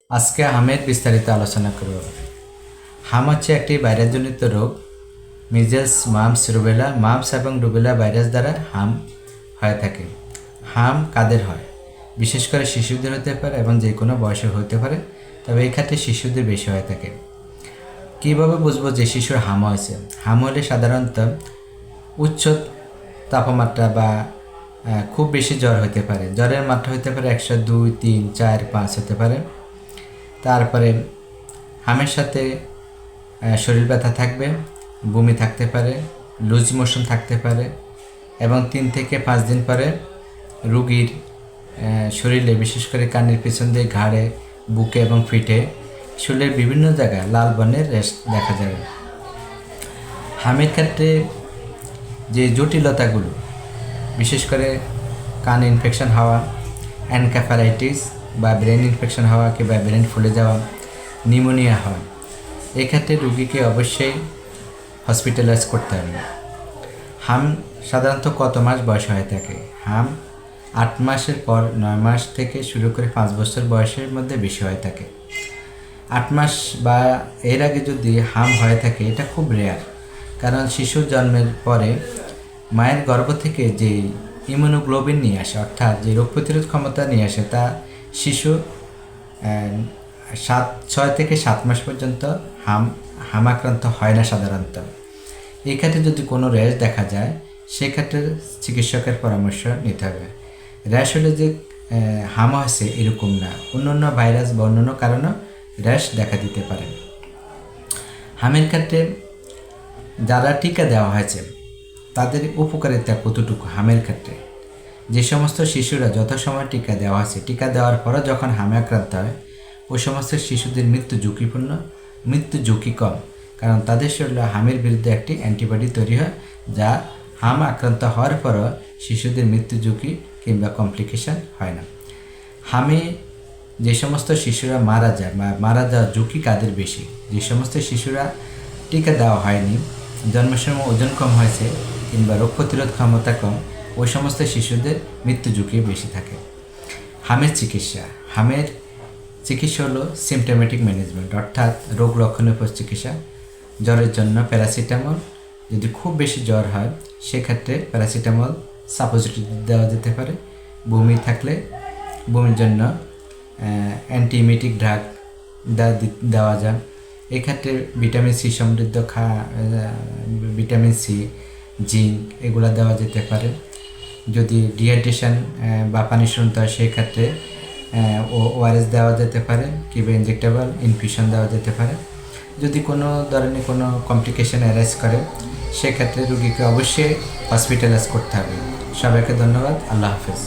আজকে হামের বিস্তারিত আলোচনা করব। হাম হচ্ছে একটি ভাইরাসজনিত রোগ। মিজেলস, মাম্পস, রুবেলা, মাম্পস এবং রুবেলা ভাইরাস দ্বারা হাম হয়ে থাকে। হাম কাদের হয়? বিশেষ করে শিশুদের হতে পারে এবং যে কোনো বয়সে হতে পারে, তবে এই ক্ষেত্রে শিশুদের বেশি হয়ে থাকে। কীভাবে বুঝবো যে শিশুর হাম হয়েছে? হাম হলে সাধারণত উচ্চ তাপমাত্রা বা খুব বেশি জ্বর হতে পারে। জ্বরের মাত্রা হতে পারে 102, 3, 4, 5 হতে পারে। তারপরে হামের সাথে শরীর ব্যথা থাকবে, বমি থাকতে পারে, লুজ মোশন থাকতে পারে এবং 3 থেকে 5 দিন পরে রুগীর শরীরে, বিশেষ করে কানের পিছন দিয়ে, ঘাড়ে, বুকে এবং পিঠে, শরীরের বিভিন্ন জায়গায় লাল বর্ণের রেশ দেখা যাবে। হামের ক্ষেত্রে যে জটিলতাগুলো, বিশেষ করে কান ইনফেকশন হওয়া, এনকেফালাইটিস বা ব্রেন ইনফেকশন হওয়া কিংবা ব্রেন ফুলে যাওয়া, নিউমোনিয়া হওয়া, এক্ষেত্রে রুগীকে অবশ্যই হসপিটালাইজ করতে হবে। হাম সাধারণত কত মাস বয়স হয়ে থাকে? হাম 8 মাসের পর 9 মাস থেকে শুরু করে 5 বছর বয়সের মধ্যে বেশি হয়ে থাকে। 8 মাস বা এর আগে যদি হাম হয়ে থাকে, এটা খুব রেয়ার, কারণ শিশুর জন্মের পরে মায়ের গর্ভ থেকে যে ইমিউনোগ্লোবিন নিয়ে আসে, অর্থাৎ যে রোগ প্রতিরোধ ক্ষমতা নিয়ে আসে, তা শিশু 6 থেকে 7 মাস পর্যন্ত হামাক্রান্ত হয় না সাধারণত। এই ক্ষেত্রে যদি কোনো র্যাশ দেখা যায়, সেক্ষেত্রে চিকিৎসকের পরামর্শ নিতে হবে। র্যাশ হলে যে হাম হয়েছে এরকম না, অন্যান্য ভাইরাস বা অন্যান্য কারণেও র্যাশ দেখা দিতে পারে। হামের ক্ষেত্রে যারা টিকা দেওয়া হয়েছে তাদের উপকারিতা কতটুকু? হামের ক্ষেত্রে যে সমস্ত শিশুরা যথাসময়ে টিকা দেওয়া হয়েছে, টিকা দেওয়ার পরও যখন হামে আক্রান্ত হয়, ওই সমস্ত শিশুদের মৃত্যু ঝুঁকি কম, কারণ তাদের শরীরে হামের বিরুদ্ধে একটি অ্যান্টিবডি তৈরি হয়, যা হাম আক্রান্ত হওয়ার পরও শিশুদের মৃত্যু ঝুঁকি কিংবা কমপ্লিকেশন হয় না। হামে যে সমস্ত শিশুরা মারা যায় বা মারা যাওয়ার ঝুঁকি কাদের বেশি? যে সমস্ত শিশুরা টিকা দেওয়া হয়নি, জন্মের সময় ওজন কম হয়েছে কিংবা রোগ প্রতিরোধ ক্ষমতা কম, ওই সমস্ত শিশুদের মৃত্যু ঝুঁকি বেশি থাকে। হামের চিকিৎসা হলো সিমটোমেটিক ম্যানেজমেন্ট, অর্থাৎ রোগ লক্ষণের উপর চিকিৎসা। জ্বরের জন্য প্যারাসিটামল, যদি খুব বেশি জ্বর হয় সেক্ষেত্রে প্যারাসিটামল সাপোজিটরি দেওয়া যেতে পারে। বমি থাকলে বমির জন্য অ্যান্টিএমিটিক ড্রাগ দেওয়া যায়। এক্ষেত্রে ভিটামিন সি সমৃদ্ধ ভিটামিন সি, জিঙ্ক এগুলো দেওয়া যেতে পারে। যদি ডিহাইড্রেশন বা পানি শূন্যতা হয়, সেক্ষেত্রে ওআরএস দেওয়া যেতে পারে কিংবা ইনজেক্টেবল ইনফিউশন দেওয়া যেতে পারে। যদি কোনো ধরনের কোনো কমপ্লিকেশন অ্যারাইজ করে, সেক্ষেত্রে রুগীকে অবশ্যই হসপিটালাইজ করতে হবে। সবাইকে ধন্যবাদ। আল্লাহ হাফেজ।